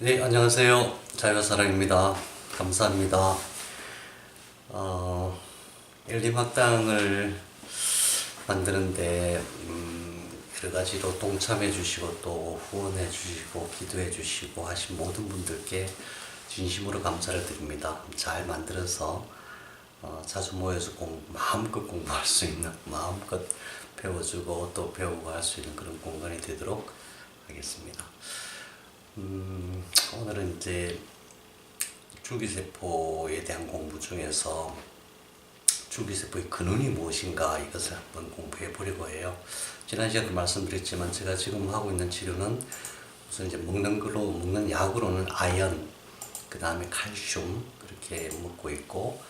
네, 안녕하세요. 자유사랑입니다. 감사합니다. 엘림학당을 만드는데 여러 가지로 동참해 주시고 또 후원해 주시고 기도해 주시고 하신 모든 분들께 진심으로 감사를 드립니다. 잘 만들어서 자주 모여서 마음껏 공부할 수 있는, 마음껏 배워주고 또 배우고 할 수 있는 그런 공간이 되도록 하겠습니다. 오늘은 이제 줄기세포에 대한 공부 중에서 줄기세포의 근원이 무엇인가 이것을 한번 공부해 보려고 해요. 지난 시간에 말씀드렸지만 제가 지금 하고 있는 치료는 우선 이제 먹는 약으로는 아연, 그 다음에 칼슘 그렇게 먹고 있고,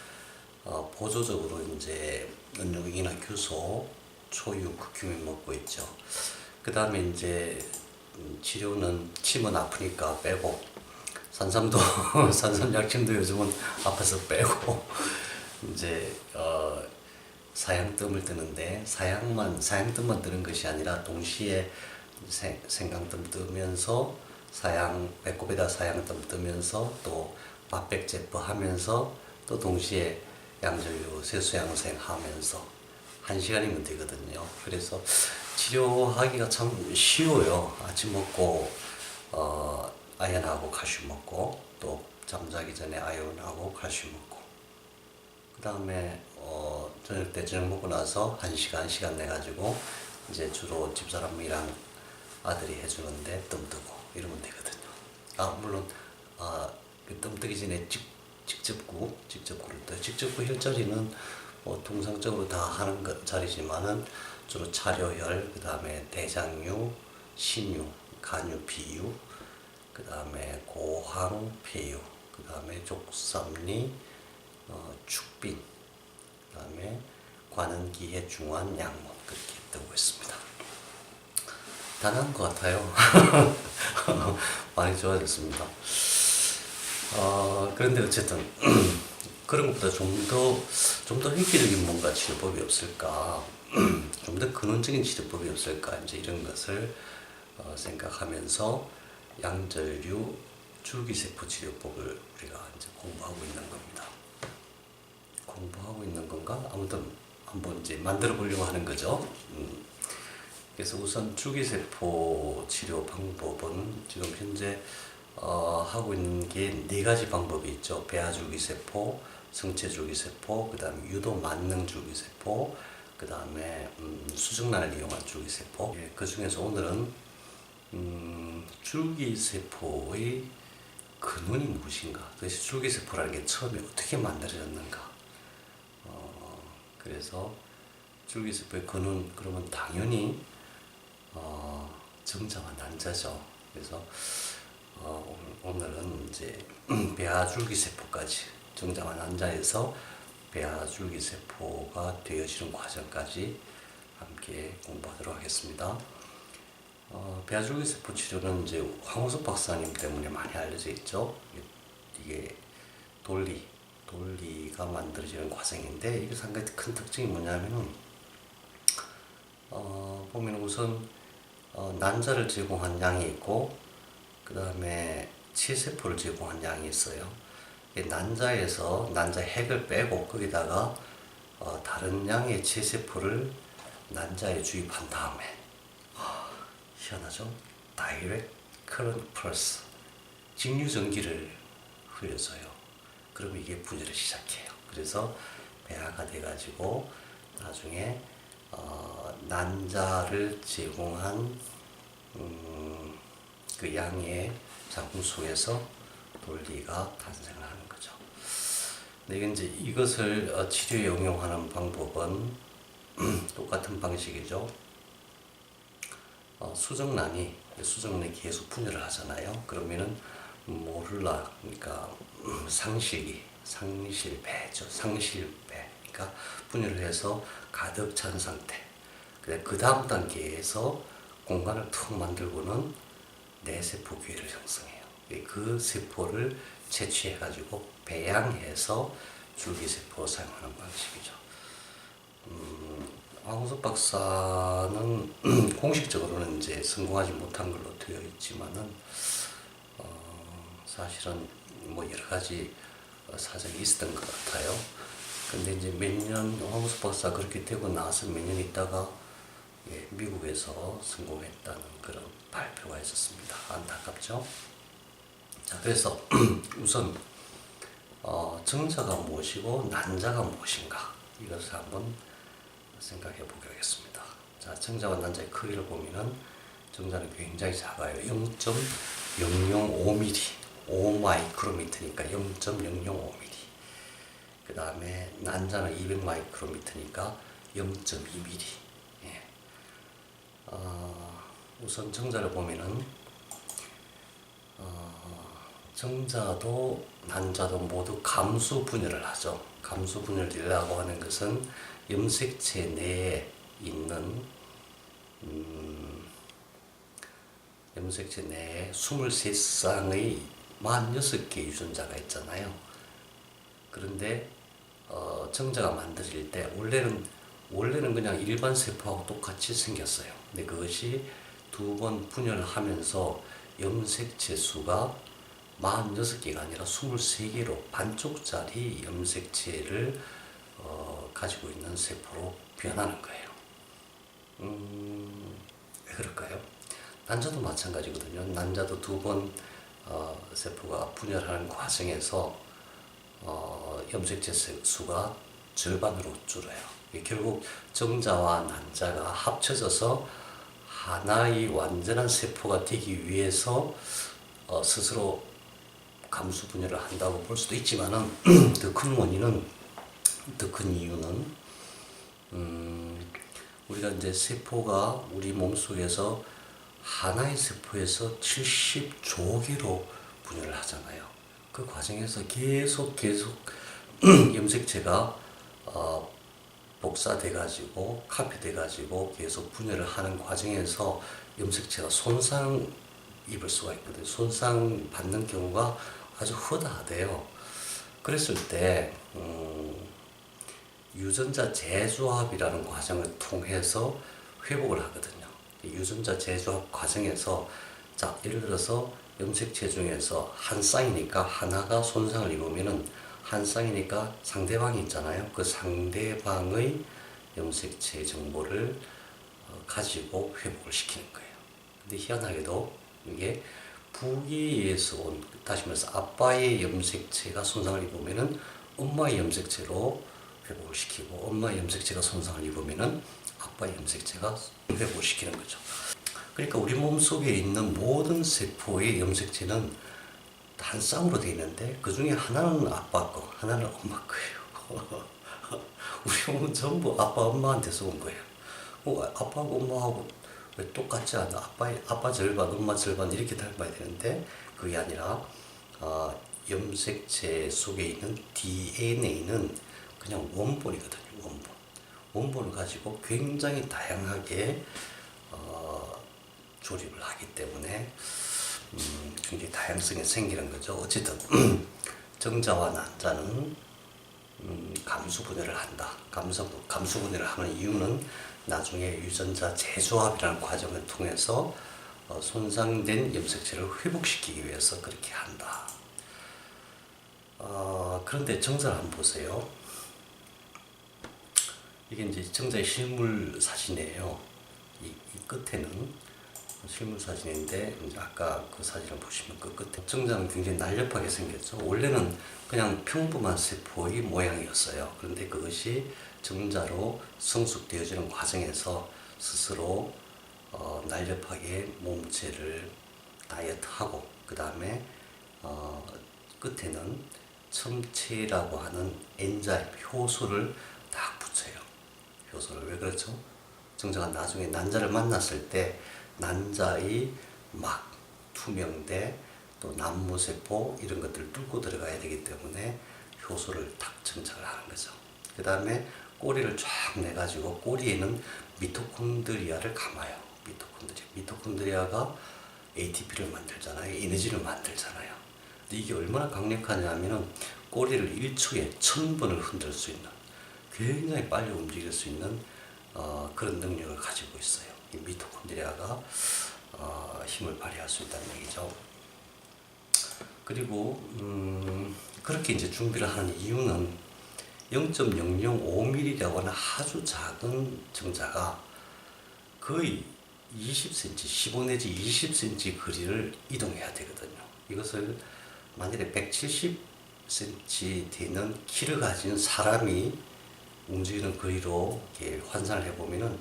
보조적으로 이제 은용이나 규소, 초유, 극큐민 먹고 있죠. 그 다음에 이제 치료는 침은 아프니까 빼고, 산삼도 산삼약침도 요즘은 아파서 빼고, 이제 사양뜸을 뜨는데 사양뜸만 뜨는 것이 아니라 동시에 생강뜸 뜨면서 배꼽에다 사양뜸 뜨면서 또 맛백제포 하면서 또 동시에 양절유 세수양생 하면서 1시간이면 되거든요. 그래서 치료하기가 참 쉬워요. 아침 먹고 아연하고 칼슘 먹고 또 잠자기 전에 아연하고 칼슘 먹고, 그 다음에 저녁 먹고 나서 1시간 내 가지고 이제 주로 집사람이랑 아들이 해주는데 뜸 뜨고 이러면 되거든요. 물론 뜸 뜨기 전에 직접 구를 떠요. 직접 구 혈자리는 통상적으로 다 하는 자리지만은 주로 차료혈, 그 다음에 대장류, 신유, 간유, 비유, 그 다음에 고항, 폐유, 그 다음에 족삼리, 축빈, 그 다음에 관은기의 중환, 양문 그렇게 뜨고 있습니다. 단한 것 같아요. 많이 좋아졌습니다. 그런데 어쨌든 그런 것보다 좀 더 획기적인 뭔가 치료법이 없을까, 좀 더 근원적인 치료법이 없을까, 이제 이런 것을 생각하면서 양절유 줄기세포 치료법을 우리가 이제 공부하고 있는 겁니다. 공부하고 있는 건가? 아무튼 한번 이제 만들어 보려고 하는 거죠. 그래서 우선 줄기세포 치료 방법은 지금 현재 하고 있는 게 4가지 방법이 있죠. 배아줄기세포, 성체줄기세포, 그 다음에 유도만능줄기세포, 그 다음에 수정란을 이용한 줄기세포. 그 중에서 오늘은 줄기세포의 근원이 무엇인가, 도대체 줄기세포라는 게 처음에 어떻게 만들어졌는가. 그래서 줄기세포의 근원, 그러면 당연히 정자와 난자죠. 그래서 오늘은 이제 배아줄기세포까지, 정자와 난자에서 배아줄기세포가 되어지는 과정까지 함께 공부하도록 하겠습니다. 배아줄기세포 치료는 이제 황우석 박사님 때문에 많이 알려져 있죠. 이게 돌리가 만들어지는 과정인데, 이게 상당히 큰 특징이 뭐냐면은 보면 우선 난자를 제공한 양이 있고, 그 다음에 치세포를 제공한 양이 있어요. 난자에서 난자 핵을 빼고 거기다가 다른 양의 치세포를 난자에 주입한 다음에, 희한하죠? Direct Current Pulse, 직류전기를 흘려줘요. 그러면 이게 분열을 시작해요. 그래서 배아가 돼가지고 나중에 난자를 제공한 그 양의 작품 속에서 돌리가 탄생을 하는 거죠. 근데 이제 이것을 치료에 응용하는 방법은 똑같은 방식이죠. 수정란이 계속 분열을 하잖아요. 그러면은 모를라, 그러니까 상실배죠. 상실배. 그러니까 분열을 해서 가득 찬 상태. 그 다음 단계에서 공간을 툭 만들고는 내세포 괴를 형성해요. 그 세포를 채취해가지고 배양해서 줄기세포 사용하는 방식이죠. 황우석 박사는 공식적으로는 이제 성공하지 못한 걸로 되어 있지만은 사실은 뭐 여러 가지 사정이 있었던 것 같아요. 근데 이제 몇 년, 황우석 박사 그렇게 되고 나서 몇 년 있다가 미국에서 성공했다는 그런 발표가 있었습니다. 안타깝죠? 자, 그래서 우선 정자가 무엇이고 난자가 무엇인가 이것을 한번 생각해 보겠습니다. 자, 정자와 난자의 크기를 보면은 정자는 굉장히 작아요. 0.005mm, 5마이크로미터니까 0.005mm. 그 다음에 난자는 200마이크로미터니까 0.2mm. 예. 우선 정자를 보면은 정자도 난자도 모두 감수 분열을 하죠. 감수 분열이라고 하는 것은 염색체 내에 있는 염색체 내에 23쌍의 46개 유전자가 있잖아요. 그런데 정자가 만들어질 때 원래는 그냥 일반 세포하고 똑같이 생겼어요. 근데 그것이 두 번 분열하면서 염색체 수가 46개가 아니라 23개로 반쪽짜리 염색체를 가지고 있는 세포로 변하는 거예요. 왜 그럴까요? 난자도 마찬가지거든요. 난자도 두 번 세포가 분열하는 과정에서 염색체 수가 절반으로 줄어요. 결국 정자와 난자가 합쳐져서 하나의 완전한 세포가 되기 위해서 스스로 감수 분열을 한다고 볼 수도 있지만은 더 큰 이유는 우리가 이제 세포가 우리 몸속에서 하나의 세포에서 70조 개로 분열을 하잖아요. 그 과정에서 계속 염색체가 복사돼 가지고 카피돼 가지고 계속 분열을 하는 과정에서 염색체가 손상 입을 수가 있거든요. 손상 받는 경우가 아주 허다하대요. 그랬을 때 유전자 재조합이라는 과정을 통해서 회복을 하거든요. 유전자 재조합 과정에서 자, 예를 들어서 염색체 중에서 한 쌍이니까 하나가 손상을 입으면은 한 쌍이니까 상대방이 있잖아요. 그 상대방의 염색체 정보를 가지고 회복을 시키는 거예요. 근데 희한하게도 이게 부계에서 온, 다시 말해서 아빠의 염색체가 손상을 입으면은 엄마의 염색체로 회복을 시키고 엄마의 염색체가 손상을 입으면은 아빠의 염색체가 회복을 시키는 거죠. 그러니까 우리 몸속에 있는 모든 세포의 염색체는 한 쌍으로 되어 있는데 그 중에 하나는 아빠 거, 하나는 엄마 거예요. 우리 몸은 전부 아빠, 엄마한테서 온 거예요. 아빠하고 엄마하고 왜 똑같지 않아? 아빠 절반, 엄마 절반 이렇게 닮아야 되는데 그게 아니라 염색체 속에 있는 DNA는 그냥 원본이거든요. 원본을 가지고 굉장히 다양하게 조립을 하기 때문에 굉장히 다양성이 생기는 거죠. 어쨌든 정자와 난자는 감수 분열을 한다. 감수 분열을 하는 이유는 나중에 유전자 재조합이라는 과정을 통해서 손상된 염색체를 회복시키기 위해서 그렇게 한다. 그런데 정자를 한번 보세요. 이게 이제 정자의 실물 사진이에요. 이 끝에는 실물 사진인데 이제 아까 그 사진을 보시면 그 끝에 정자는 굉장히 날렵하게 생겼죠. 원래는 그냥 평범한 세포의 모양이었어요. 그런데 그것이 정자로 성숙되어지는 과정에서 스스로 날렵하게 몸체를 다이어트하고 그 다음에 끝에는 첨체라고 하는 엔자임 효소를 딱 붙여요. 효소를 왜 그렇죠? 정자가 나중에 난자를 만났을 때 난자의 막 투명대 또 남모세포 이런 것들을 뚫고 들어가야 되기 때문에 효소를 딱 정착을 하는 거죠. 그 다음에 꼬리를 쫙 내가지고 꼬리에는 미토콘드리아를 감아요. 미토콘드리아가 ATP를 만들잖아요. 에너지를 만들잖아요. 근데 이게 얼마나 강력하냐면은 꼬리를 1초에 1000번을 흔들 수 있는 굉장히 빨리 움직일 수 있는 그런 능력을 가지고 있어요. 이 미토콘드리아가 힘을 발휘할 수 있다는 얘기죠. 그리고 그렇게 이제 준비를 하는 이유는 0.005mm라고 하는 아주 작은 정자가 거의 20cm, 15 내지 20cm 거리를 이동해야 되거든요. 이것을 만약에 170cm 되는 키를 가진 사람이 움직이는 거리로 이렇게 환산을 해보면은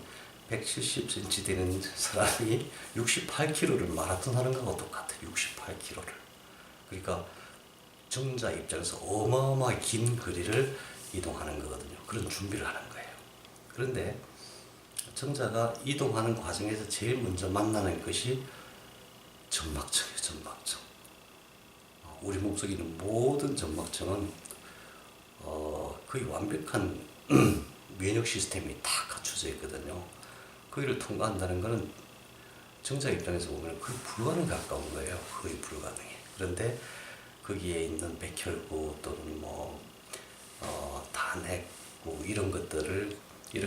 170cm 되는 사람이 68km를 마라톤 하는 거하고 똑같아요. 68km를. 그러니까 정자 입장에서 어마어마하게 긴 거리를 이동하는 거거든요. 그런 준비를 하는 거예요. 그런데 정자가 이동하는 과정에서 제일 먼저 만나는 것이 점막층이에요. 점막층. 우리 몸속에 있는 모든 점막층은 거의 완벽한 면역 시스템이 다 갖춰져 있거든요. 거기를 통과한다는 것은 정자 입장에서 보면 거의 불가능에 가까운 거예요. 거의 불가능해. 그런데 거기에 있는 백혈구 또는 단핵구 이런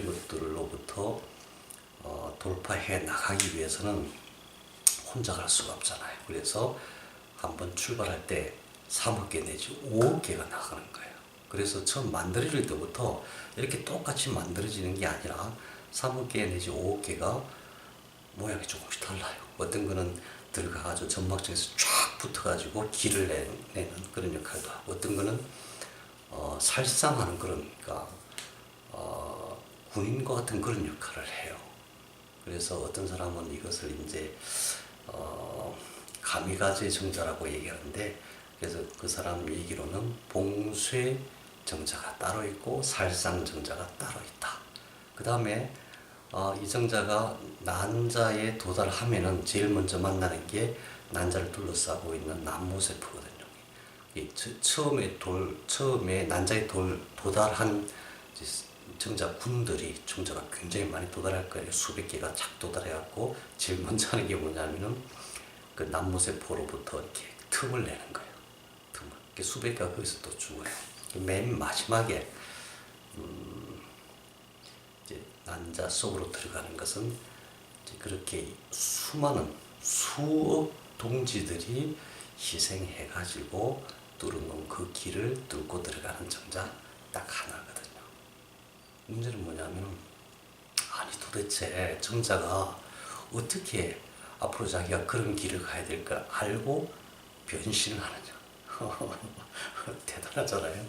것들로부터 돌파해 나가기 위해서는 혼자 갈 수가 없잖아요. 그래서 한번 출발할 때 3억 개 내지 5억 개가 나가는 거예요. 그래서 처음 만들어질 때부터 이렇게 똑같이 만들어지는 게 아니라 3억 개 내지 5억 개가 모양이 조금씩 달라요. 어떤 거는 들어가가지고 점막층에서 쫙 붙어가지고 기를 내는 그런 역할도 하고, 어떤 거는 살상하는 그런, 그러니까 군인과 같은 그런 역할을 해요. 그래서 어떤 사람은 이것을 이제 가미가제 정자라고 얘기하는데, 그래서 그 사람 얘기로는 봉쇄 정자가 따로 있고 살상 정자가 따로 있다. 그 다음에 이 정자가 난자에 도달하면은 제일 먼저 만나는 게 난자를 둘러싸고 있는 난모세포거든요. 처음에 난자에 도달한 정자군들이, 정자가 굉장히 많이 도달할 거예요. 수백 개가 착 도달해갖고 제일 먼저 하는 게 뭐냐면은 그 난모세포로부터 이렇게 틈을 내는 거예요. 틈을. 수백 개가 거기서 또 죽어요. 맨 마지막에 이제 난자 속으로 들어가는 것은 이제 그렇게 수많은 수억 동지들이 희생해가지고 뚫어놓은 그 길을 뚫고 들어가는 정자 딱 하나거든요. 문제는 뭐냐면, 아니 도대체 정자가 어떻게 앞으로 자기가 그런 길을 가야 될 걸 알고 변신을 하느냐. 대단하잖아요.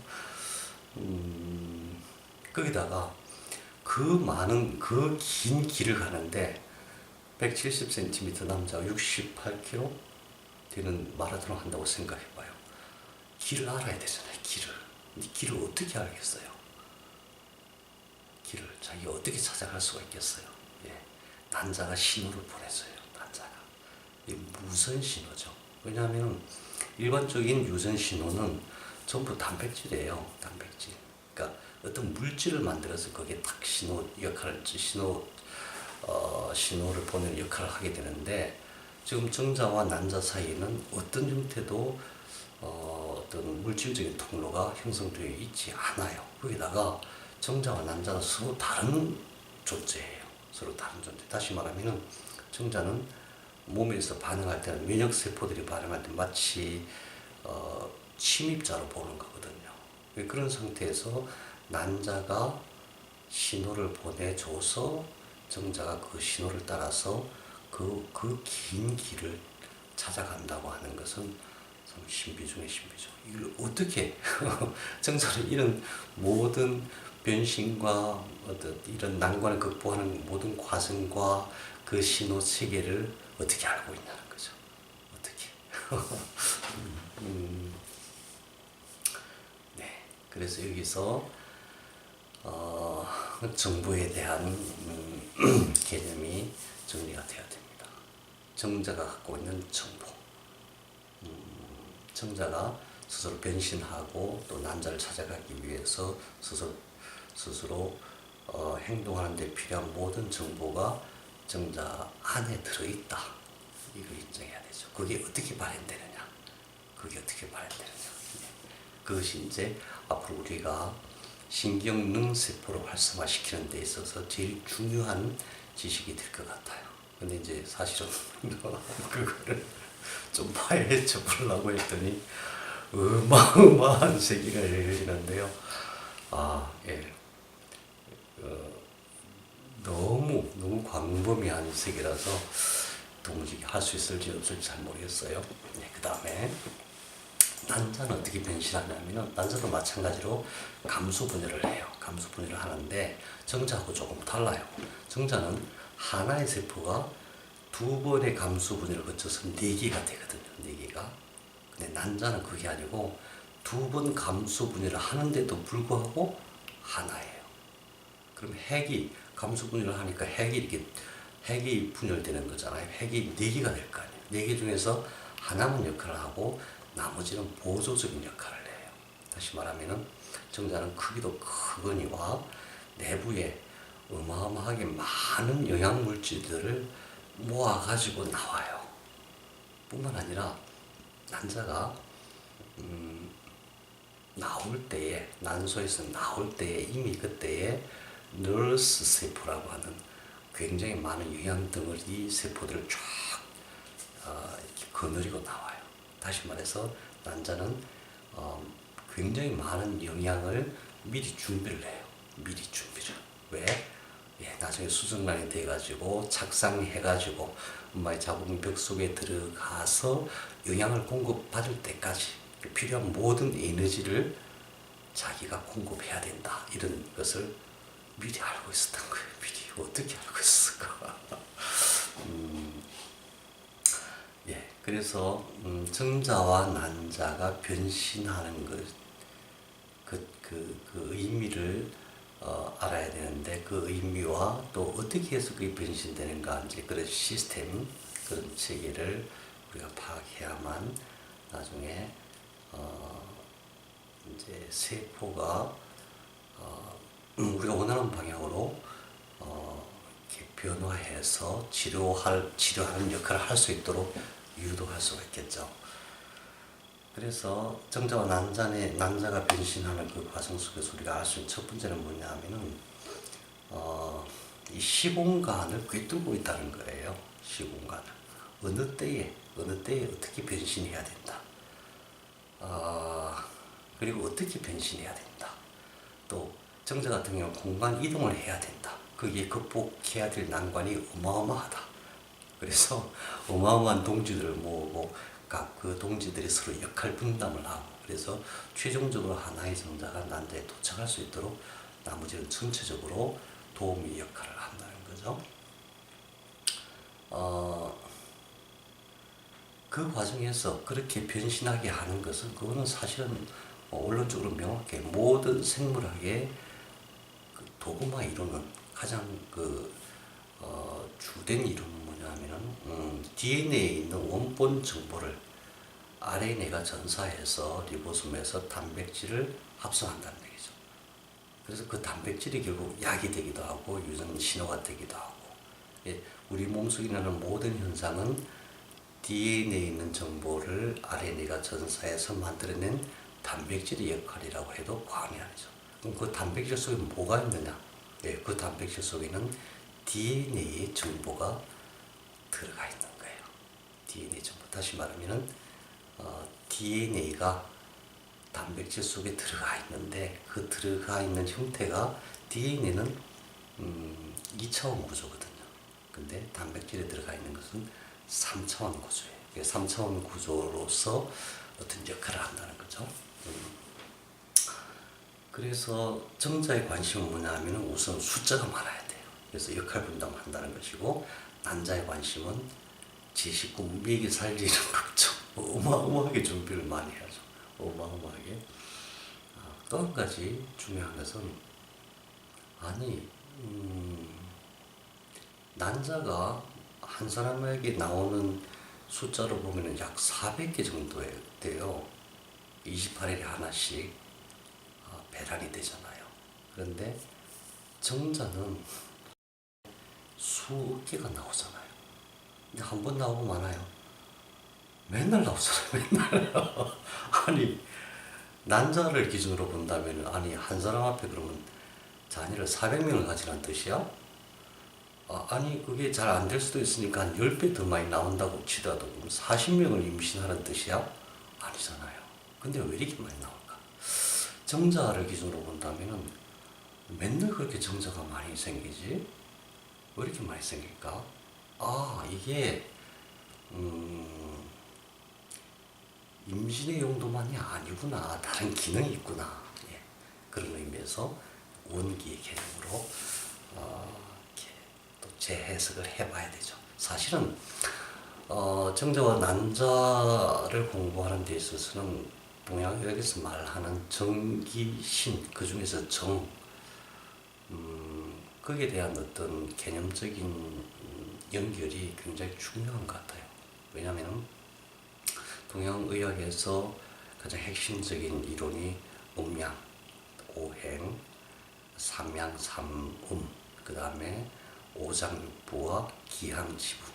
거기다가 그 긴 길을 가는데 170cm 남자가 68km 되는 마라톤을 한다고 생각해봐요. 길을 알아야 되잖아요. 길을 어떻게 알겠어요? 길을 자기가 어떻게 찾아갈 수가 있겠어요? 예. 난자가 신호를 보내줘요. 난자가. 이게 무선 신호죠. 왜냐하면 일반적인 유선 신호는 전부 단백질이에요. 단백질. 그러니까 어떤 물질을 만들어서 거기에 딱 신호를 보내는 역할을 하게 되는데, 지금 정자와 난자 사이에는 어떤 형태도 어떤 물질적인 통로가 형성되어 있지 않아요. 거기다가 정자와 난자는 서로 다른 존재예요. 서로 다른 존재. 다시 말하면은 정자는 몸에서 반응할 때는 면역세포들이 반응할 때 마치 침입자로 보는 거거든요. 그런 상태에서 난자가 신호를 보내줘서 정자가 그 신호를 따라서 그 긴 길을 찾아간다고 하는 것은 참 신비 중에 신비죠. 이걸 어떻게 정자는 이런 모든 변신과 어떤 이런 난관을 극복하는 모든 과정과 그 신호 체계를 어떻게 알고 있냐는 거죠. 어떻게? 네. 그래서 여기서 정보에 대한 개념이 정리가 되어야 됩니다. 정자가 갖고 있는 정보. 정자가 스스로 변신하고 또 난자를 찾아가기 위해서 스스로 행동하는 데 필요한 모든 정보가 정자 안에 들어있다. 이걸 인정해야 되죠. 그게 어떻게 발현되느냐. 그것이 이제 앞으로 우리가 신경능세포를 활성화시키는 데 있어서 제일 중요한 지식이 될 것 같아요. 근데 이제 사실은 그거를 좀 파헤쳐 보려고 했더니 어마어마한 세계가 열리는데요. 예. 너무 광범위한 세계라서 도무지 할 수 있을지 없을지 잘 모르겠어요. 네, 그 다음에 난자는 어떻게 변신하냐면은 난자도 마찬가지로 감수 분열을 해요. 감수 분열을 하는데 정자하고 조금 달라요. 정자는 하나의 세포가 두 번의 감수 분열을 거쳐서 4개가 되거든요. 4개가. 근데 난자는 그게 아니고 두 번 감수 분열을 하는데도 불구하고 하나예요. 그럼 핵이 감수 분열을 하니까 핵이 분열되는 거잖아요. 핵이 4개가 될 거 아니에요. 4개 중에서 하나만 역할을 하고 나머지는 보조적인 역할을 해요. 다시 말하면은 정자는 크기도 크거니와 내부에 어마어마하게 많은 영양 물질들을 모아가지고 나와요. 뿐만 아니라 난자가 나올 때에, 난소에서 나올 때에 이미 그때에 널스 세포라고 하는 굉장히 많은 영양 덩어리 세포들을 쫙 이렇게 거느리고 나와요. 다시 말해서 난자는 굉장히 많은 영양을 미리 준비를 해요. 미리 준비를. 왜? 예, 나중에 수정란이 돼가지고 착상해가지고 엄마의 자궁벽 속에 들어가서 영양을 공급받을 때까지 필요한 모든 에너지를 자기가 공급해야 된다. 이런 것을 미리 알고 있었던 거예요. 미리 어떻게 알고 있었을까? 예, 그래서 정자와 난자가 변신하는 그 의미를 알아야 되는데 그 의미와 또 어떻게 해서 그게 변신되는가 이제 그런 시스템 그런 체계를 우리가 파악해야만 나중에 이제 세포가 우리가 원하는 방향으로 이렇게 변화해서 치료하는 역할을 할 수 있도록 유도할 수가 있겠죠. 그래서 정자와 난자가 변신하는 그 과정 속에서 우리가 알 수 있는 첫 번째는 뭐냐 하면은 이 시공간을 꿰뚫고 있다는 거예요. 시공간을 어느 때에 어떻게 변신해야 된다. 그리고 어떻게 변신해야 된다. 또 정자 같은 경우는 공간 이동을 해야 된다. 거기에 극복해야 될 난관이 어마어마하다. 그래서 어마어마한 동지들을 모으고 각 그 동지들이 서로 역할 분담을 하고 그래서 최종적으로 하나의 정자가 난자에 도착할 수 있도록 나머지는 전체적으로 도우미 역할을 한다는 거죠. 그 과정에서 그렇게 변신하게 하는 것은 그거는 사실은 원론적으로 명확해 모든 생물학의 그 도구마 이론은 가장 주된 이론은 뭐냐면은 DNA에 있는 원본 정보를 RNA가 전사해서 리보솜에서 단백질을 합성한다는 얘기죠. 그래서 그 단백질이 결국 약이 되기도 하고 유전 신호가 되기도 하고 우리 몸속에 일어나는 모든 현상은 DNA에 있는 정보를 RNA가 전사해서 만들어낸 단백질의 역할이라고 해도 과언이 아니죠. 그럼 그 단백질 속에 뭐가 있느냐? 그 단백질 속에는 DNA의 정보가 들어가 있는 거예요. DNA 정보. 다시 말하면은 DNA가 단백질 속에 들어가 있는데 그 들어가 있는 형태가 DNA는 2차원 구조거든요. 근데 단백질에 들어가 있는 것은 3차원 구조예요. 3차원 구조로서 어떤 역할을 한다는 거죠. 그래서 정자의 관심은 뭐냐 하면 우선 숫자가 많아야 돼요. 그래서 역할 분담을 한다는 것이고 난자의 관심은 지식고 무비에게 살리는 걱정. 어마어마하게 준비를 많이 하죠. 어마어마하게. 또 한 가지 중요한 것은 난자가 한 사람에게 나오는 숫자로 보면 약 400개 정도 돼요. 28일에 하나씩 배란이 되잖아요. 그런데 정자는 수억 개가 나오잖아요. 근데 한 번 나오고 많아요. 맨날 나오잖아요. 맨날. 아니 난자를 기준으로 본다면 한 사람 앞에 그러면 자녀를 400명을 가지라는 뜻이야? 아니 그게 잘 안 될 수도 있으니까 한 10배 더 많이 나온다고 치더라도 40명을 임신하는 뜻이야? 아니잖아요. 근데 왜 이렇게 많이 나올까? 정자를 기준으로 본다면은 맨날 그렇게 정자가 많이 생기지? 왜 이렇게 많이 생길까? 이게 임신의 용도만이 아니구나. 다른 기능이 있구나. 예. 그런 의미에서 원기의 개념으로 이렇게 또 재해석을 해봐야 되죠. 사실은 정자와 난자를 공부하는 데 있어서는 동양의학에서 말하는 정기신, 그 중에서 정, 거기에 대한 어떤 개념적인 연결이 굉장히 중요한 것 같아요. 왜냐하면 동양의학에서 가장 핵심적인 이론이 음양, 오행, 삼양, 삼음, 그 다음에 오장육부와 기항지부,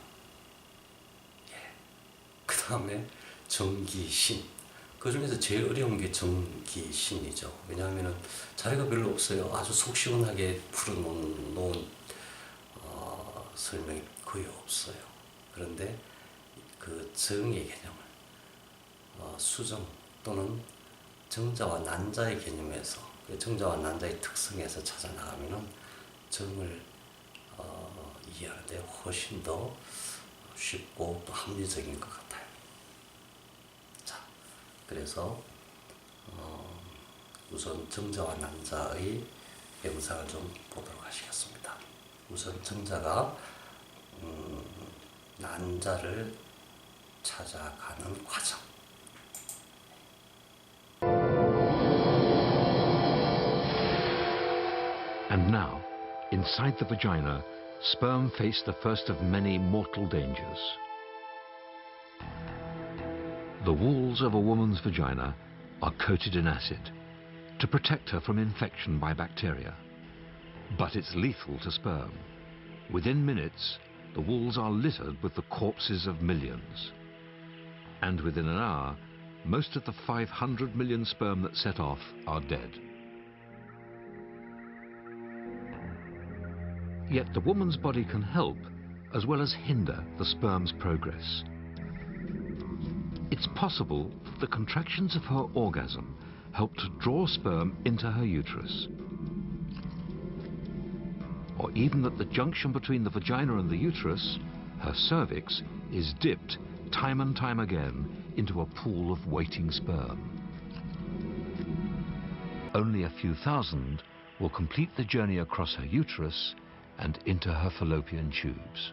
그 다음에 정기신. 그 중에서 제일 어려운 게 정기신이죠. 왜냐하면 자리가 별로 없어요. 아주 속 시원하게 풀어놓은 설명이 거의 없어요. 그런데 그 정의 개념을 수정 또는 정자와 난자의 개념에서, 정자와 난자의 특성에서 찾아 나가면은 정을 이해하는데 훨씬 더 쉽고 또 합리적인 것 같아요. 자, 그래서 우선 정자와 난자의 영상을 좀 보도록 하시겠습니다. 우선 정자가 난자를 찾아가는 과정. And now, inside the vagina, sperm face the first of many mortal dangers. The walls of a woman's vagina are coated in acid to protect her from infection by bacteria. But it's lethal to sperm. Within minutes, the walls are littered with the corpses of millions. And within an hour, most of the 500 million sperm that set off are dead. Yet the woman's body can help as well as hinder the sperm's progress. It's possible that the contractions of her orgasm help to draw sperm into her uterus. Or even that the junction between the vagina and the uterus, her cervix, is dipped time and time again into a pool of waiting sperm. Only a few thousand will complete the journey across her uterus and into her fallopian tubes.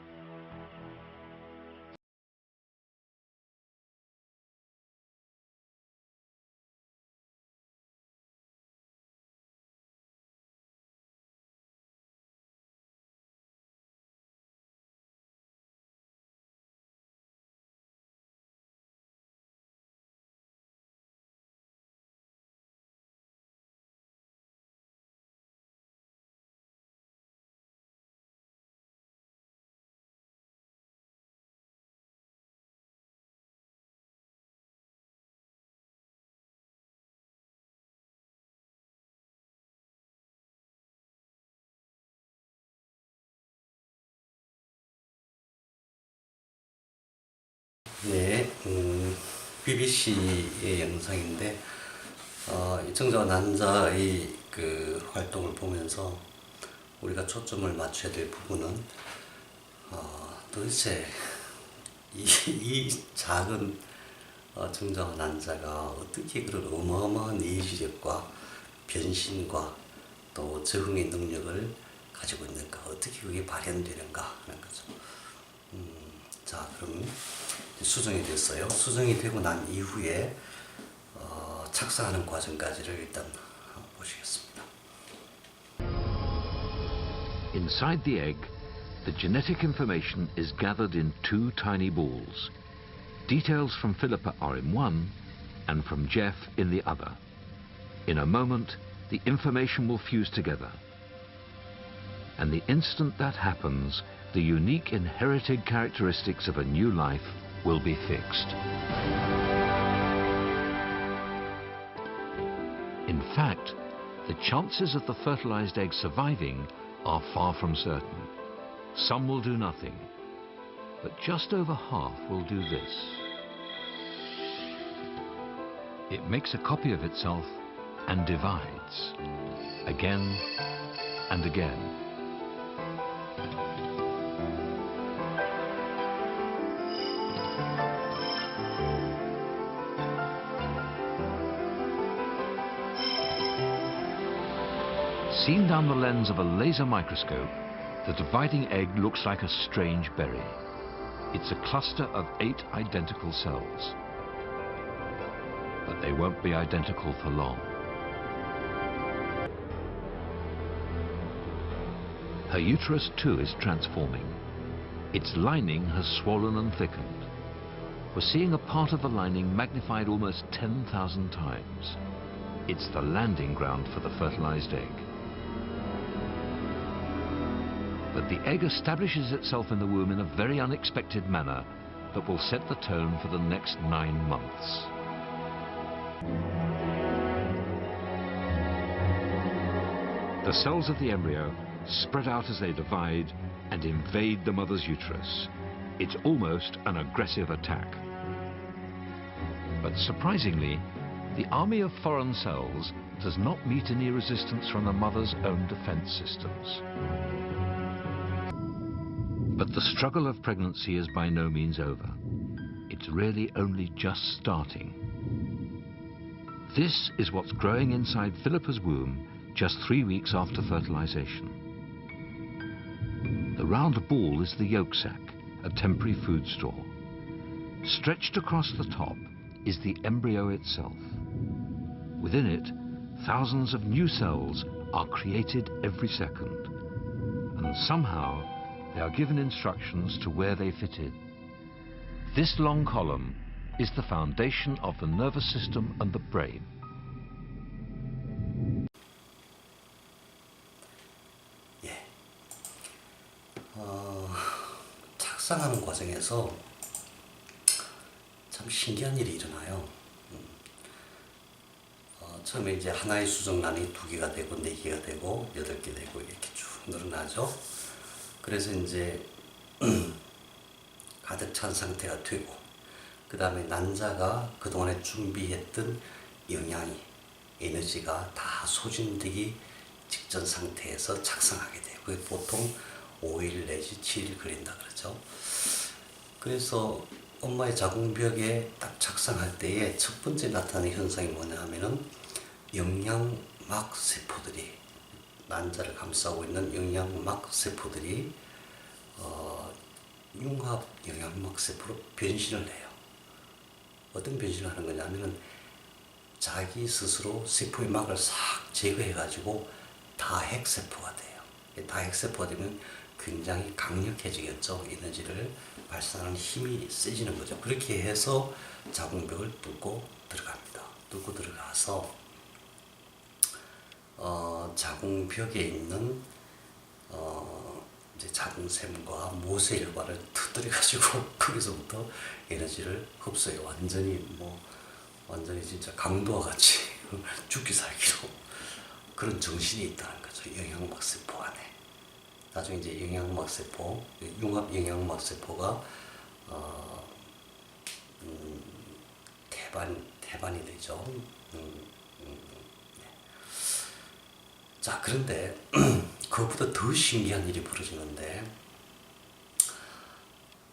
네, BBC의 영상인데 정자와 난자의 그 활동을 보면서 우리가 초점을 맞춰야 될 부분은 도대체 이 작은 정자와 난자가 어떻게 그런 어마어마한 내지력과 변신과 또 적응의 능력을 가지고 있는가, 어떻게 그게 발현되는가 하는 거죠. 자, 그럼 수정이 됐어요. 수정이 되고 난 이후에 착상하는 과정까지를 일단 보시겠습니다. Inside the egg, the genetic information is gathered in two tiny balls. Details from Philippa are in one, and from Jeff in the other. In a moment, the information will fuse together. And the instant that happens, the unique inherited characteristics of a new life will be fixed. In fact, the chances of the fertilized egg surviving are far from certain. Some will do nothing, but just over half will do this. It makes a copy of itself and divides, again and again. Seen down the lens of a laser microscope, the dividing egg looks like a strange berry. It's a cluster of 8 identical cells. But they won't be identical for long. Her uterus too is transforming. Its lining has swollen and thickened. We're seeing a part of the lining magnified almost 10,000 times. It's the landing ground for the fertilized egg. But the egg establishes itself in the womb in a very unexpected manner that will set the tone for the next 9 months. The cells of the embryo spread out as they divide and invade the mother's uterus. It's almost an aggressive attack. But surprisingly, the army of foreign cells does not meet any resistance from the mother's own defense systems. But the struggle of pregnancy is by no means over. It's really only just starting. This is what's growing inside Philippa's womb just 3 weeks after fertilization. The round ball is the yolk sac, a temporary food store. Stretched across the top is the embryo itself. Within it, thousands of new cells are created every second. And somehow, they are given instructions to where they fit in. This long column is the foundation of the nervous system and the brain. 예. 착상하는 과정에서 참 신기한 일이 일어나요. 처음에 이제 하나의 수정란이 2개가 되고 4개가 되고 8개 되고 이렇게 쭉 늘어나죠. 그래서 이제 가득 찬 상태가 되고, 그 다음에 난자가 그동안에 준비했던 영양이, 에너지가 다 소진되기 직전 상태에서 착상하게 돼요. 그게 보통 5일 내지 7일 걸린다 그러죠. 그래서 엄마의 자궁벽에 딱 착상할 때에 첫 번째 나타나는 현상이 뭐냐 하면은 영양막 세포들이, 난자를 감싸고 있는 영양막 세포들이 융합 영양막 세포로 변신을 해요. 어떤 변신을 하는 거냐면은 자기 스스로 세포의 막을 싹 제거해 가지고 다핵 세포가 돼요. 다핵 세포가 되면 굉장히 강력해지겠죠. 에너지를 발산하는 힘이 세지는 거죠. 그렇게 해서 자궁벽을 뚫고 들어갑니다. 뚫고 들어가서 자궁벽에 있는 이제 자궁샘과 모세혈관을 터뜨려 가지고 거기서부터 에너지를 흡수해요. 완전히 진짜 강도와 같이 죽기 살기로 그런 정신이 있다는 거죠. 영양막 세포 안에. 나중에 이제 영양막 세포, 융합 영양막 세포가 태반이 되죠. 자, 그런데 그것보다 더 신기한 일이 벌어지는데,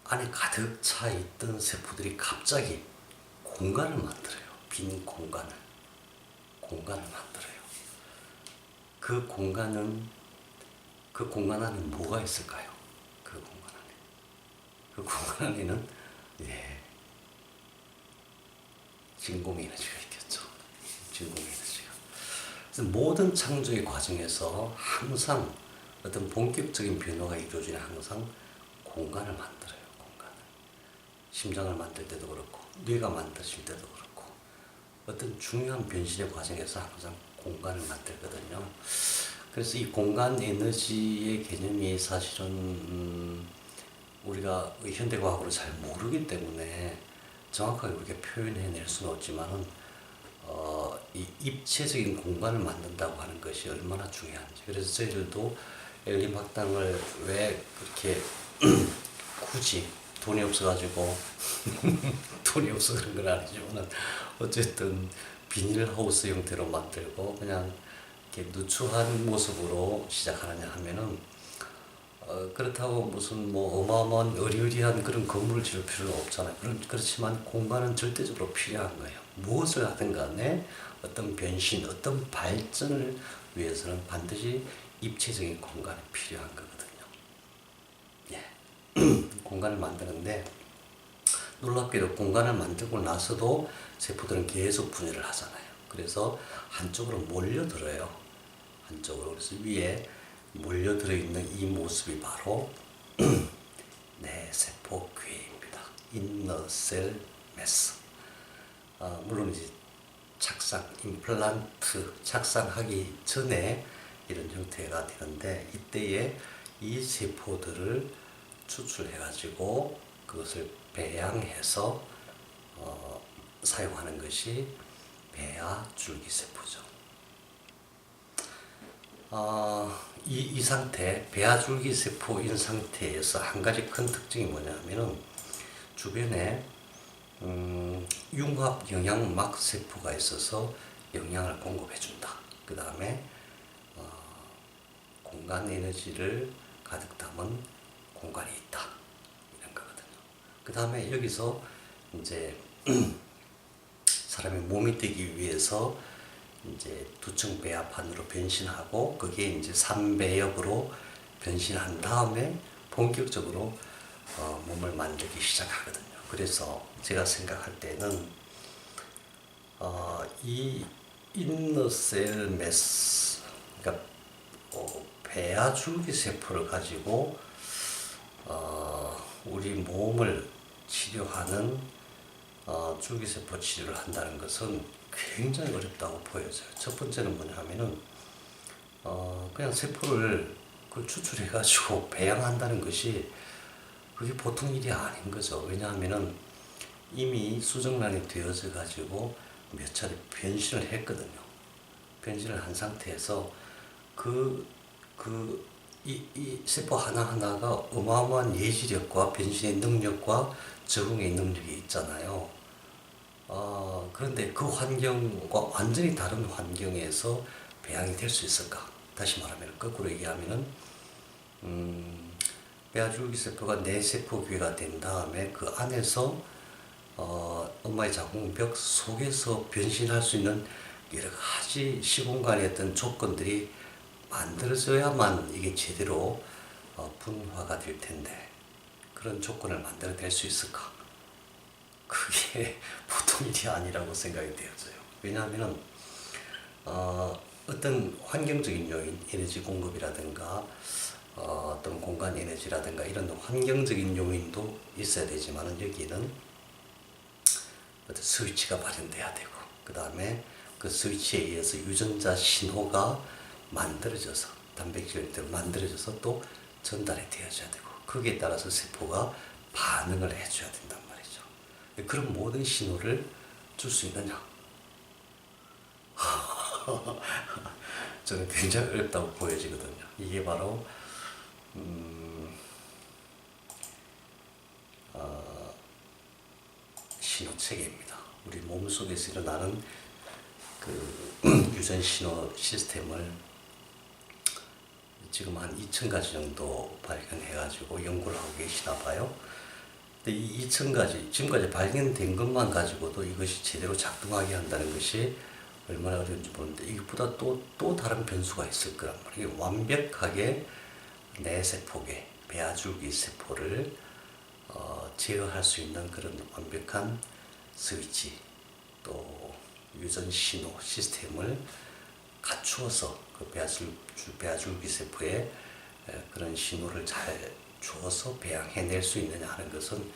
안에 가득 차 있던 세포들이 갑자기 공간을 만들어요. 빈 공간을 만들어요. 그 공간 안에 뭐가 있을까요? 그 공간 안에는 진공 에너지가 있겠죠. 진공 에너지가. 그래서 모든 창조의 과정에서 항상 어떤 본격적인 변화가 이루어지는 항상 공간을 만들어요. 심장을 만들 때도 그렇고, 뇌가 만드실 때도 그렇고, 어떤 중요한 변신의 과정에서 항상 공간을 만들거든요. 그래서 이 공간 에너지의 개념이 사실은 우리가 현대과학으로 잘 모르기 때문에 정확하게 그렇게 표현해낼 수는 없지만은 이 입체적인 공간을 만든다고 하는 것이 얼마나 중요한지. 그래서 저희들도 엘림 학당을 왜 그렇게 굳이 돈이 없어가지고 돈이 없어 그런 건 아니지만 어쨌든 비닐하우스 형태로 만들고 그냥 이렇게 누추한 모습으로 시작하느냐 하면은 그렇다고 무슨 뭐 어마어마한 어리어리한 그런 건물을 지을 필요는 없잖아요. 그렇지만 공간은 절대적으로 필요한 거예요. 무엇을 하든 간에 어떤 변신, 어떤 발전을 위해서는 반드시 입체적인 공간이 필요한 거거든요. 예. 공간을 만드는데 놀랍게도 공간을 만들고 나서도 세포들은 계속 분열을 하잖아요. 그래서 한쪽으로 몰려들어요. 한쪽으로. 그래서 위에 몰려들어 있는 이 모습이 바로 내세포 괴입니다. Inner Cell Mass. 물론 이제 임플란트 착상하기 전에 이런 형태가 되는데 이때에 이 세포들을 추출해가지고 그것을 배양해서 사용하는 것이 배아 줄기세포죠. 이 상태, 배아 줄기세포인 상태에서 한 가지 큰 특징이 뭐냐면은 주변에 융합 영양막 세포가 있어서 영양을 공급해준다. 그 다음에 공간 에너지를 가득 담은 공간이 있다. 이런 거거든요. 그 다음에 여기서 이제 사람이 몸이 되기 위해서 이제 두층 배합판으로 변신하고 그게 이제 3배역으로 변신한 다음에 본격적으로 몸을 만들기 시작하거든요. 그래서 제가 생각할 때는 이 인너셀 매스, 그러니까 배아 줄기 세포를 가지고 우리 몸을 치료하는 줄기세포 치료를 한다는 것은 굉장히 어렵다고 보여져요. 첫 번째는 뭐냐 하면은 그냥 세포를 추출해가지고 배양한다는 것이 그게 보통 일이 아닌 거죠. 왜냐하면은 이미 수정란이 되어져 가지고 몇 차례 변신을 했거든요. 변신을 한 상태에서 이 세포 하나하나가 어마어마한 예지력과 변신의 능력과 적응의 능력이 있잖아요. 그런데 그 환경과 완전히 다른 환경에서 배양이 될 수 있을까? 다시 말하면 거꾸로 얘기하면은 배아줄기세포가 내세포괴가 된 다음에 그 안에서 엄마의 자궁벽 속에서 변신할 수 있는 여러 가지 시공간의 어떤 조건들이 만들어져야만 이게 제대로 분화가 될 텐데 그런 조건을 만들어낼 수 있을까? 그게 보통 일이 아니라고 생각이 되어져요. 왜냐하면 어떤 환경적인 요인, 에너지 공급이라든가 어떤 공간 에너지라든가 이런 환경적인 요인도 있어야 되지만 여기는 어떤 스위치가 발현돼야 되고 그 다음에 그 스위치에 의해서 유전자 신호가 만들어져서 단백질들 만들어져서 또 전달이 되어져야 되고 거기에 따라서 세포가 반응을 해줘야 된단 말이죠. 그런 모든 신호를 줄 수 있느냐? 저는 굉장히 어렵다고 보여지거든요. 이게 바로 신호 체계입니다. 우리 몸 속에서 일어나는 그 유전 신호 시스템을 지금 한 2,000가지 정도 발견해가지고 연구를 하고 계시나 봐요. 근데 이 2,000가지, 지금까지 발견된 것만 가지고도 이것이 제대로 작동하게 한다는 것이 얼마나 어려운지 모르는데 이것보다 또 다른 변수가 있을 거란 말이에요. 완벽하게 내세포계, 배아줄기 세포를 제어할 수 있는 그런 완벽한 스위치 또 유전 신호 시스템을 갖추어서 그 배아줄기 세포에 그런 신호를 잘 주어서 배양해낼 수 있느냐 하는 것은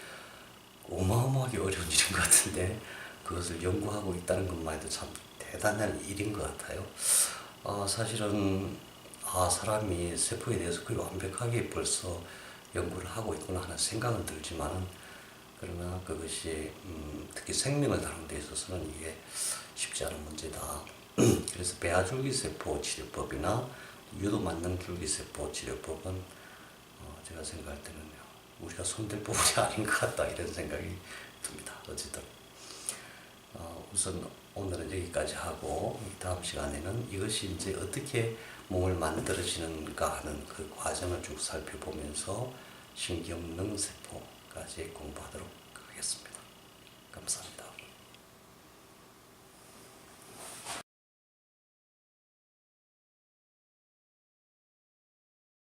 어마어마하게 어려운 일인 것 같은데 그것을 연구하고 있다는 것만 해도 참 대단한 일인 것 같아요. 사실은 사람이 세포에 대해서 그리 완벽하게 벌써 연구를 하고 있구나 하는 생각은 들지만은 그러나 그것이 특히 생명을 다루는 데 있어서는 이게 쉽지 않은 문제다. 그래서 배아줄기세포 치료법이나 유도 만능 줄기세포 치료법은 제가 생각할 때는 우리가 손댈 부분이 아닌 것 같다 이런 생각이 듭니다. 어쨌든 우선 오늘은 여기까지 하고 다음 시간에는 이것이 이제 어떻게 몸을 만들어지는가 하는 그 과정을 쭉 살펴보면서 신경능세포까지 공부하도록 하겠습니다.